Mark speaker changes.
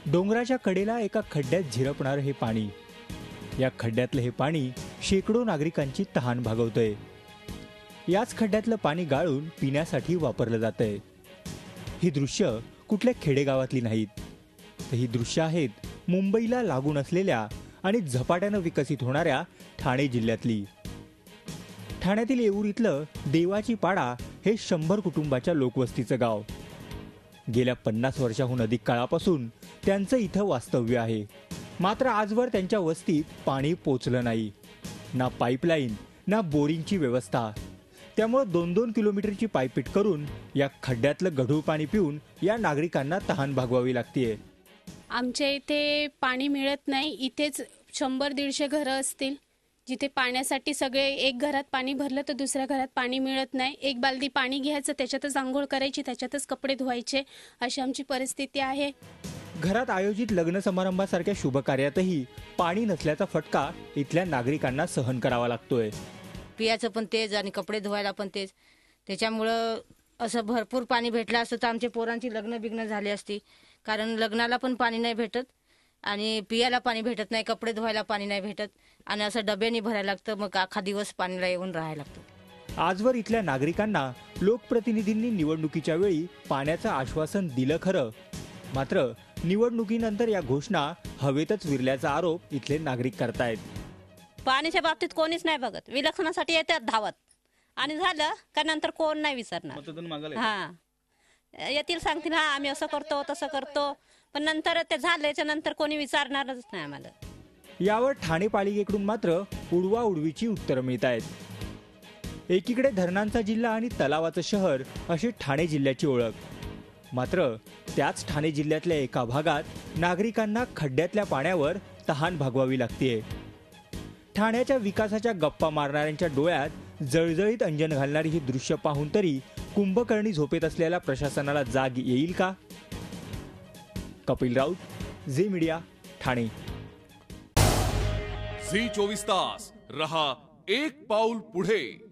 Speaker 1: डोंगराच्या कडेला एका खड्ड्यात झिरपणारं हे पाणी, या खड्ड्यातलं हे पाणी शेकडो नागरिकांची तहान भागवतंय. याच खड्ड्यातलं पाणी गाळून पिण्यासाठी वापरलं जातंय. ही दृश्य कुठल्या खेडेगावातली नाहीत, तर ही दृश्य आहेत मुंबईला लागून असलेल्या आणि झपाट्यानं विकसित होणाऱ्या ठाणे जिल्ह्यातली. ठाण्यातील येऊर इथलं देवाची पाडा हे 100 कुटुंबाच्या लोकवस्तीचं गाव. गेल्या 50 वर्षाहून अधिक काळापासून त्यांचं इथं वास्तव्य आहे. मात्र आजवर त्यांच्या वस्तीत पाणी पोचलं नाही. ना पाईपलाईन ना बोरिंगची व्यवस्था. त्यामुळे 2-2 किलोमीटरची पायपीट करून या खड्ड्यातलं गढूळ पाणी पिऊन या नागरिकांना तहान भागवावी लागतीये.
Speaker 2: आमच्या इथे पाणी मिळत नाही. इथेच 100-150 घरं असतील जिथे पाण्यासाठी सगळे, एक घरात पाणी भरलं तर दुसऱ्या घरात पाणी मिळत नाही. एक बालदी पाणी घ्यायचं, त्याच्यातच आंघोळ करायची, त्याच्यातच कपडे धुवायचे, अशी आमची परिस्थिती आहे.
Speaker 1: घरात आयोजित लग्न समारंभासारख्या शुभ कार्यातही पाणी नसल्याचा फटका इथल्या नागरिकांना सहन करावा लागतोय.
Speaker 3: पियाचं पण तेच आणि कपडे धुवायला पण तेच. त्याच्यामुळं असं भरपूर पाणी भेटलं असतं तर आमच्या पोरांची लग्न बिग्न झाली असती. कारण लग्नाला पण पाणी नाही भेटत आणि पियाला पाणी भेटत नाही, कपडे धुवायला पाणी नाही भेटत आणि असं डब्याने भरायला लागतं. मग अख्खा दिवस पाणीला येऊन राहायला लागतं.
Speaker 1: आजवर इथल्या नागरिकांना लोकप्रतिनिधींनी निवडणुकीच्या वेळी पाण्याचं आश्वासन दिलं खरं, मात्र निवडणुकीनंतर या घोषणा हवेतच विरल्याचा आरोप इथले नागरिक करतायत.
Speaker 4: पाण्याच्या बाबतीत कोणीच नाही बघत. विलक्षणासाठी येतात धावत आणि झालं का नंतर कोण नाही विचारणार. हा, येतील सांगतील हा आम्ही असं करतो तसं करतो, पण नंतर ते झाल्याच्या नंतर कोणी विचारणारच नाही आम्हाला.
Speaker 1: यावर ठाणे पालिकेकडून मात्र उडवा उडवीची उत्तरं मिळत आहेत. एकीकडे धरणांचा जिल्हा आणि तलावाचं शहर अशी ठाणे जिल्ह्याची ओळख. मात्र त्याच ठाणे जिल्ह्यातल्या एका भागात नागरिकांना खड्ड्यातल्या पाण्यावर तहान भागवावी लागतेय. ठाण्याच्या विकासाच्या गप्पा मारणाऱ्यांच्या डोळ्यात जळजळीत अंजन घालणारी ही दृश्य पाहून तरी कुंभकर्णी झोपेत असलेल्या प्रशासनाला जाग येईल का? कपिल राऊत, झी मीडिया, ठाणे.
Speaker 5: झी 24 तास रहा एक पाऊल पुढे.